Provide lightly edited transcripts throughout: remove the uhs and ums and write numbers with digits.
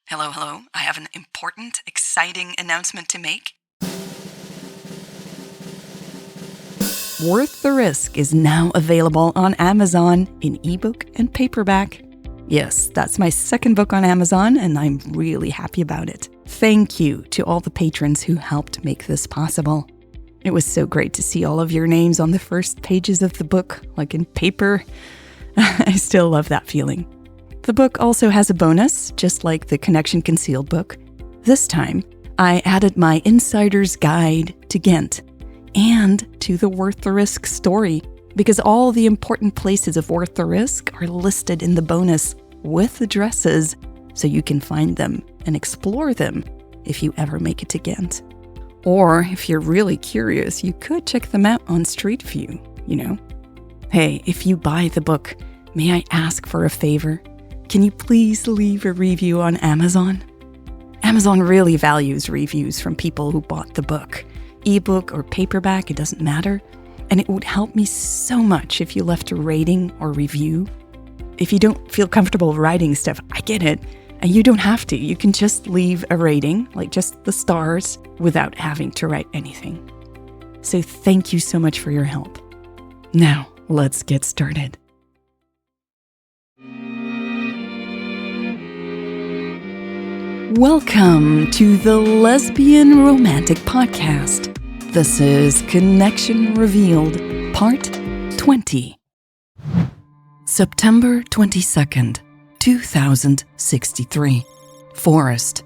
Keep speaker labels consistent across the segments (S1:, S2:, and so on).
S1: Hello. I have an important, exciting announcement to make. Worth the Risk is now available on Amazon in ebook and paperback. Yes, that's my second book on Amazon, and I'm really happy about it. Thank you to all the patrons who helped make this possible. It was so great to see all of your names on the first pages of the book, like in paper. I still love that feeling. The book also has a bonus, just like the Connection Concealed book. This time, I added my insider's guide to Ghent and to the Worth the Risk story, because all the important places of Worth the Risk are listed in the bonus with addresses, so you can find them and explore them if you ever make it to Ghent. Or if you're really curious, you could check them out on Street View, Hey, if you buy the book, may I ask for a favor? Can you please leave a review on Amazon? Amazon really values reviews from people who bought the book. Ebook or paperback, it doesn't matter. And it would help me so much if you left a rating or review. If you don't feel comfortable writing stuff, I get it. And you don't have to. You can just leave a rating, like just the stars, without having to write anything. So thank you so much for your help. Now, let's get started. Welcome to the Lesbian Romantic Podcast. This is Connection Revealed, Part 20. September 22nd, 2063. Forest.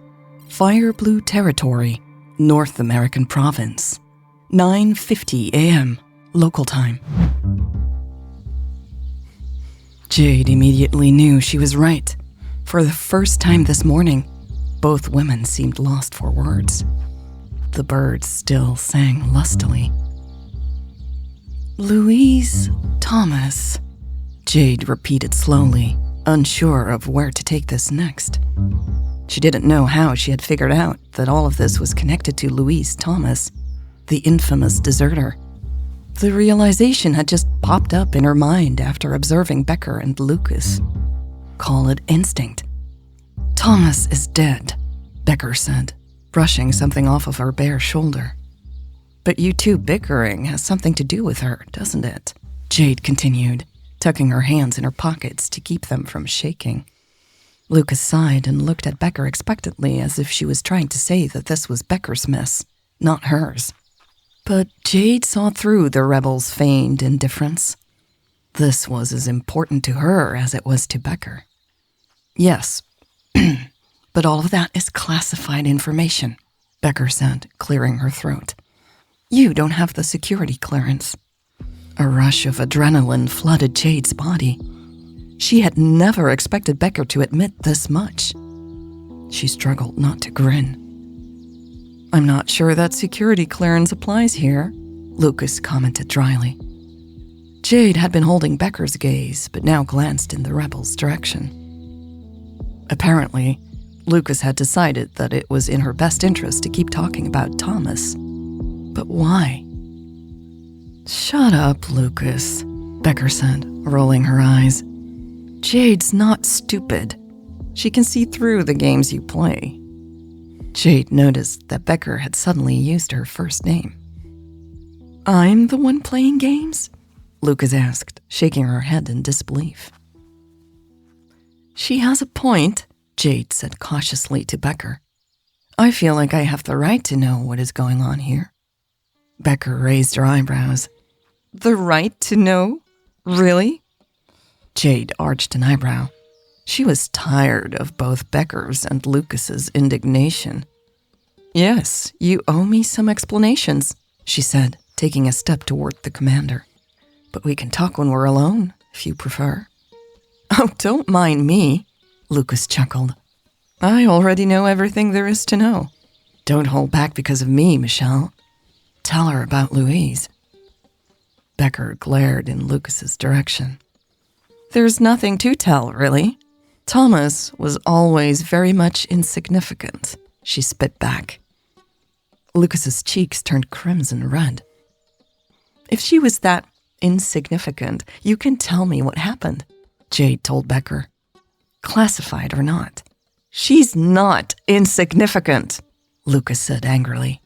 S1: Fire Blue Territory, North American Province. 9:50 a.m. local time. Jade immediately knew she was right. For the first time this morning, both women seemed lost for words. The birds still sang lustily. Louise Thomas, Jade repeated slowly, unsure of where to take this next. She didn't know how she had figured out that all of this was connected to Louise Thomas, the infamous deserter. The realization had just popped up in her mind after observing Becker and Lucas. Call it instinct. Thomas is dead, Becker said, brushing something off of her bare shoulder. But you two bickering has something to do with her, doesn't it? Jade continued, tucking her hands in her pockets to keep them from shaking. Lucas sighed and looked at Becker expectantly, as if she was trying to say that this was Becker's mess, not hers. But Jade saw through the rebel's feigned indifference. This was as important to her as it was to Becker. Yes, but all of that is classified information, Becker said, clearing her throat. You don't have the security clearance. A rush of adrenaline flooded Jade's body. She had never expected Becker to admit this much. She struggled not to grin. I'm not sure that security clearance applies here, Lucas commented dryly. Jade had been holding Becker's gaze, but now glanced in the rebel's direction. Apparently, Lucas had decided that it was in her best interest to keep talking about Thomas. But why? Shut up, Lucas, Becker said, rolling her eyes. Jade's not stupid. She can see through the games you play. Jade noticed that Becker had suddenly used her first name. I'm the one playing games? Lucas asked, shaking her head in disbelief. She has a point, Jade said cautiously to Becker. I feel like I have the right to know what is going on here. Becker raised her eyebrows. The right to know? Really? Jade arched an eyebrow. She was tired of both Becker's and Lucas's indignation. Yes, you owe me some explanations, she said, taking a step toward the commander. But we can talk when we're alone, if you prefer. Oh, don't mind me, Lucas chuckled. I already know everything there is to know. Don't hold back because of me, Michelle. Tell her about Louise. Becker glared in Lucas's direction. There's nothing to tell, really. Thomas was always very much insignificant, she spit back. Lucas's cheeks turned crimson red. If she was that insignificant, you can tell me what happened, Jade told Becker. Classified or not. She's not insignificant, Lucas said angrily.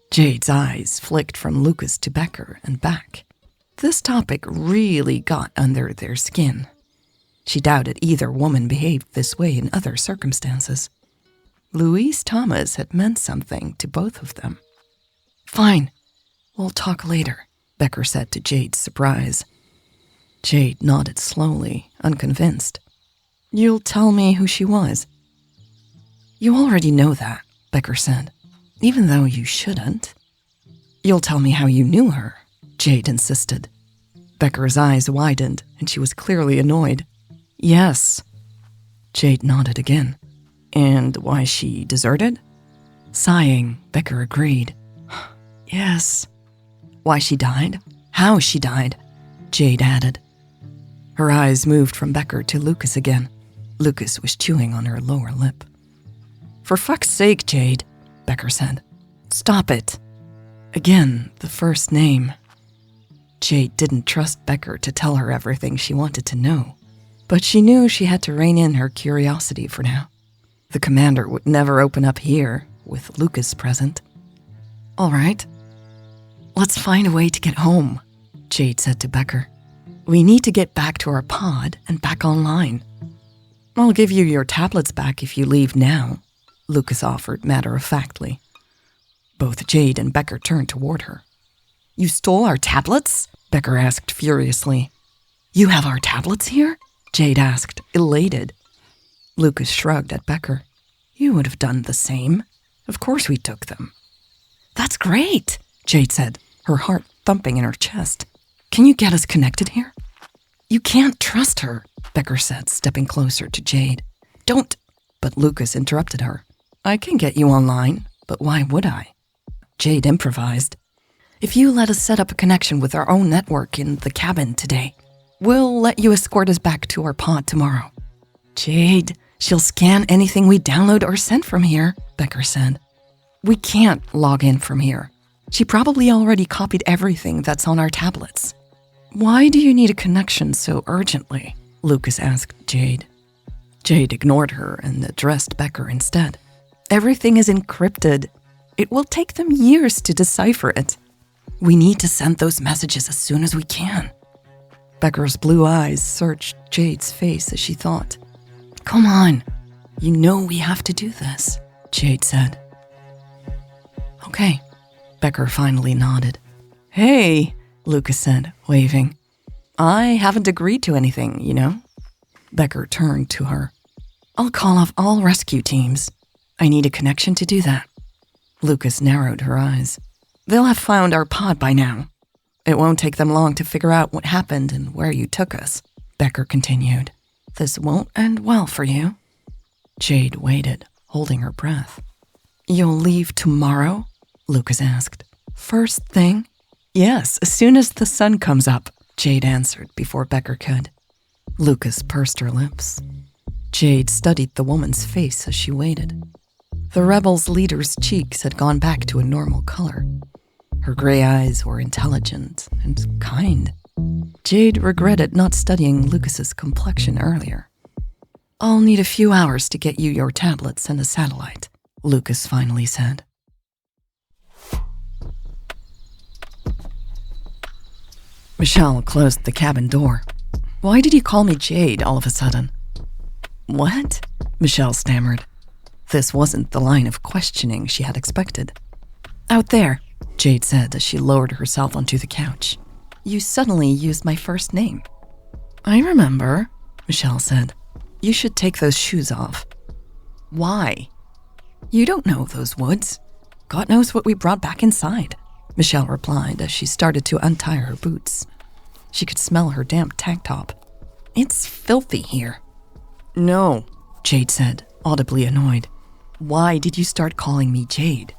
S1: Jade's eyes flicked from Lucas to Becker and back. This topic really got under their skin. She doubted either woman behaved this way in other circumstances. Louise Thomas had meant something to both of them. Fine, we'll talk later, Becker said to Jade's surprise. Jade nodded slowly, unconvinced. You'll tell me who she was? You already know that, Becker said, even though you shouldn't. You'll tell me how you knew her, Jade insisted. Becker's eyes widened, and she was clearly annoyed. Yes. Jade nodded again. And why she deserted? Sighing, Becker agreed. Yes. Why she died? How she died? Jade added. Her eyes moved from Becker to Lucas again. Lucas was chewing on her lower lip. For fuck's sake, Jade, Becker said. Stop it. Again, the first name. Jade didn't trust Becker to tell her everything she wanted to know, but she knew she had to rein in her curiosity for now. The commander would never open up here, with Lucas present. All right. Let's find a way to get home, Jade said to Becker. We need to get back to our pod and back online. I'll give you your tablets back if you leave now, Lucas offered matter-of-factly. Both Jade and Becker turned toward her. You stole our tablets? Becker asked furiously. You have our tablets here? Jade asked, elated. Lucas shrugged at Becker. You would have done the same. Of course we took them. That's great, Jade said, her heart thumping in her chest. Can you get us connected here? You can't trust her, Becker said, stepping closer to Jade. Don't. But Lucas interrupted her. I can get you online, but why would I? Jade improvised. If you let us set up a connection with our own network in the cabin today, we'll let you escort us back to our pod tomorrow. Jade, she'll scan anything we download or send from here, Becker said. We can't log in from here. She probably already copied everything that's on our tablets. Why do you need a connection so urgently? Lucas asked Jade. Jade ignored her and addressed Becker instead. Everything is encrypted. It will take them years to decipher it. We need to send those messages as soon as we can. Becker's blue eyes searched Jade's face as she thought. Come on, you know we have to do this, Jade said. Okay, Becker finally nodded. Hey, Lucas said, waving. I haven't agreed to anything, you know? Becker turned to her. I'll call off all rescue teams. I need a connection to do that. Lucas narrowed her eyes. They'll have found our pod by now. It won't take them long to figure out what happened and where you took us, Becker continued. This won't end well for you. Jade waited, holding her breath. You'll leave tomorrow? Lucas asked. First thing? Yes, as soon as the sun comes up, Jade answered before Becker could. Lucas pursed her lips. Jade studied the woman's face as she waited. The rebels' leader's cheeks had gone back to a normal color. Her gray eyes were intelligent and kind. Jade regretted not studying Lucas's complexion earlier. I'll need a few hours to get you your tablets and a satellite, Lucas finally said. Michelle closed the cabin door. Why did you call me Jade all of a sudden? What? Michelle stammered. This wasn't the line of questioning she had expected. Out there, Jade said as she lowered herself onto the couch. You suddenly used my first name. I remember, Michelle said. You should take those shoes off. Why? You don't know those woods. God knows what we brought back inside, Michelle replied as she started to untie her boots. She could smell her damp tank top. It's filthy here. No, Jade said, audibly annoyed. Why did you start calling me Jade?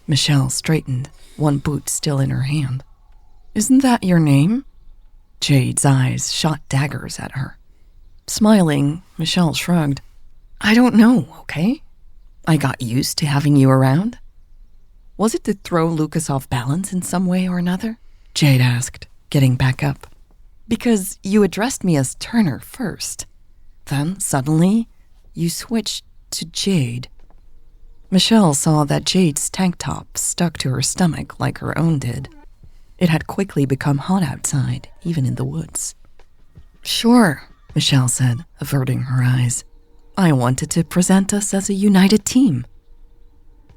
S1: Michelle straightened, one boot still in her hand. Isn't that your name? Jade's eyes shot daggers at her. Smiling, Michelle shrugged. I don't know, okay? I got used to having you around. Was it to throw Lucas off balance in some way or another? Jade asked, getting back up. Because you addressed me as Turner first. Then, suddenly, you switched to Jade. Michelle saw that Jade's tank top stuck to her stomach like her own did. It had quickly become hot outside, even in the woods. Sure, Michelle said, averting her eyes. I wanted to present us as a united team.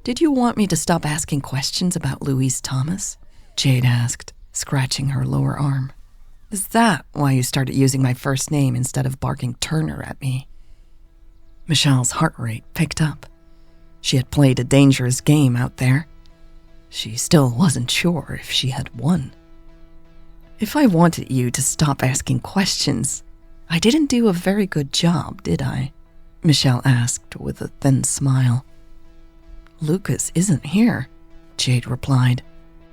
S1: Did you want me to stop asking questions about Louise Thomas? Jade asked, scratching her lower arm. Is that why you started using my first name instead of barking Turner at me? Michelle's heart rate picked up. She had played a dangerous game out there. She still wasn't sure if she had won. If I wanted you to stop asking questions, I didn't do a very good job, did I? Michelle asked with a thin smile. Lucas isn't here, Jade replied.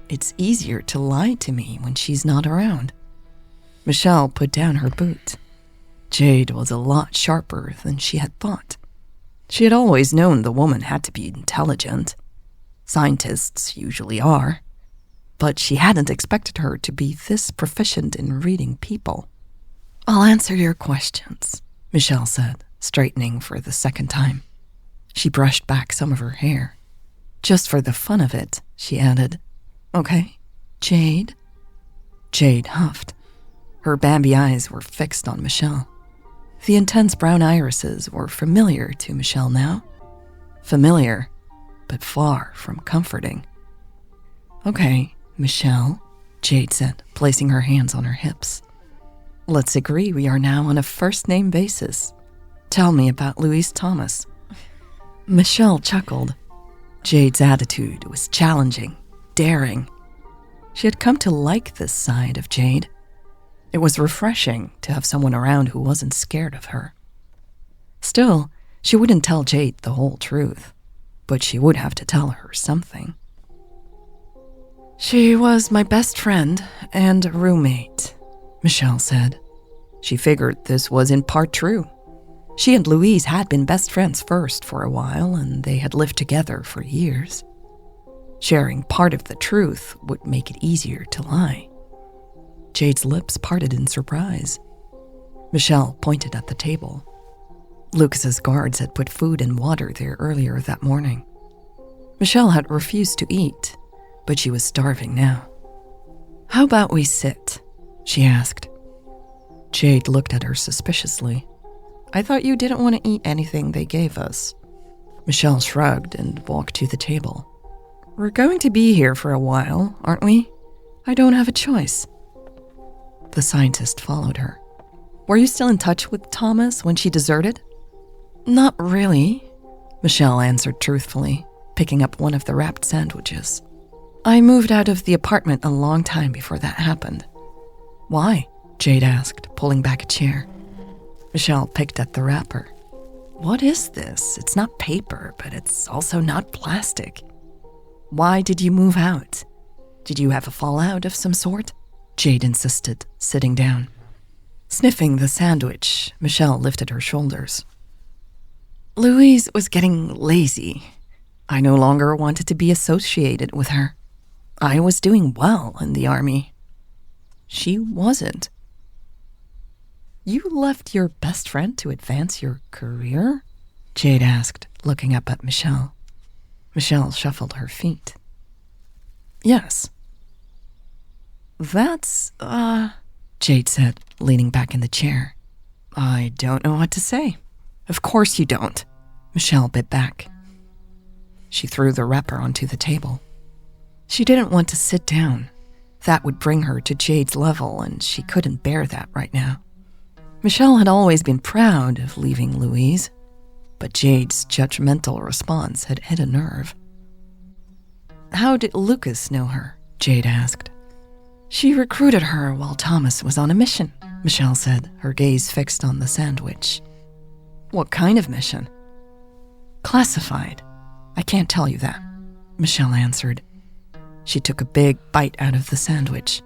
S1: It's easier to lie to me when she's not around. Michelle put down her boot. Jade was a lot sharper than she had thought. She had always known the woman had to be intelligent. Scientists usually are. But she hadn't expected her to be this proficient in reading people. I'll answer your questions, Michelle said, straightening for the second time. She brushed back some of her hair. Just for the fun of it, she added, Okay, Jade? Jade huffed. Her Bambi eyes were fixed on Michelle. The intense brown irises were familiar to Michelle now. Familiar, but far from comforting. Okay, Michelle, Jade said, placing her hands on her hips. Let's agree we are now on a first-name basis. Tell me about Louise Thomas. Michelle chuckled. Jade's attitude was challenging, daring. She had come to like this side of Jade. It was refreshing to have someone around who wasn't scared of her. Still, she wouldn't tell Jade the whole truth, but she would have to tell her something. She was my best friend and roommate, Michelle said. She figured this was in part true. She and Louise had been best friends first for a while, and they had lived together for years. Sharing part of the truth would make it easier to lie. Jade's lips parted in surprise. Michelle pointed at the table. Lucas's guards had put food and water there earlier that morning. Michelle had refused to eat, but she was starving now. How about we sit? She asked. Jade looked at her suspiciously. I thought you didn't want to eat anything they gave us. Michelle shrugged and walked to the table. We're going to be here for a while, aren't we? I don't have a choice. The scientist followed her. Were you still in touch with Thomas when she deserted? Not really, Michelle answered truthfully, picking up one of the wrapped sandwiches. I moved out of the apartment a long time before that happened. Why? Jade asked, pulling back a chair. Michelle picked at the wrapper. What is this? It's not paper, but it's also not plastic. Why did you move out? Did you have a fallout of some sort? Jade insisted, sitting down. Sniffing the sandwich, Michelle lifted her shoulders. Louise was getting lazy. I no longer wanted to be associated with her. I was doing well in the army. She wasn't. You left your best friend to advance your career? Jade asked, looking up at Michelle. Michelle shuffled her feet. Yes. That's, Jade said, leaning back in the chair. I don't know what to say. Of course you don't. Michelle bit back. She threw the wrapper onto the table. She didn't want to sit down. That would bring her to Jade's level, and she couldn't bear that right now. Michelle had always been proud of leaving Louise, but Jade's judgmental response had hit a nerve. How did Lucas know her? Jade asked. She recruited her while Thomas was on a mission, Michelle said, her gaze fixed on the sandwich. What kind of mission? Classified. I can't tell you that, Michelle answered. She took a big bite out of the sandwich.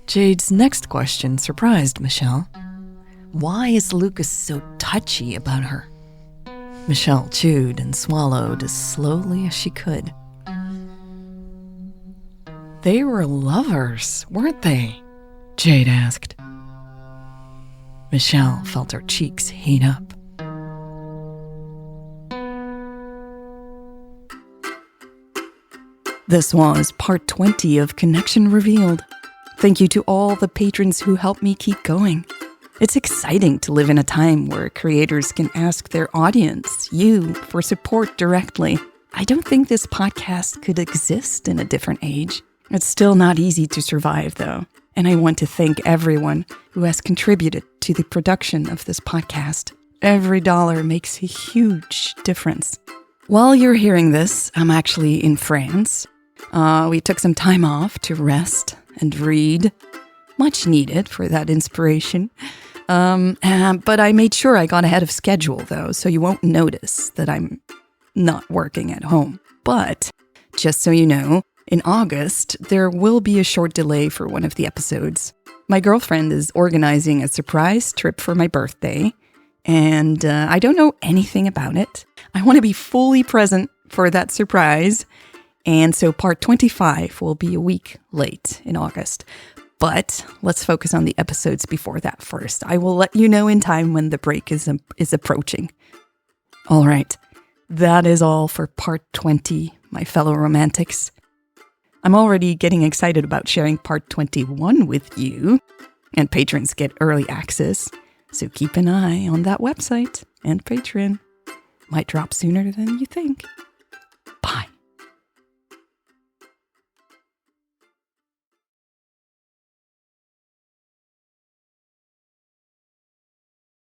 S1: Jade's next question surprised Michelle. Why is Lucas so touchy about her? Michelle chewed and swallowed as slowly as she could. They were lovers, weren't they? Jade asked. Michelle felt her cheeks heat up. This was part 20 of Connection Revealed. Thank you to all the patrons who helped me keep going. It's exciting to live in a time where creators can ask their audience, you, for support directly. I don't think this podcast could exist in a different age. It's still not easy to survive, though. And I want to thank everyone who has contributed to the production of this podcast. Every dollar makes a huge difference. While you're hearing this, I'm actually in France. We took some time off to rest and read. Much needed for that inspiration. But I made sure I got ahead of schedule, though, so you won't notice that I'm not working at home. But, just so you know, in August, there will be a short delay for one of the episodes. My girlfriend is organizing a surprise trip for my birthday, and I don't know anything about it. I want to be fully present for that surprise, and so part 25 will be a week late in August. But let's focus on the episodes before that first. I will let you know in time when the break is approaching. All right, that is all for part 20, my fellow romantics. I'm already getting excited about sharing part 21 with you, and patrons get early access, so keep an eye on that website and Patreon. Might drop sooner than you think. Bye.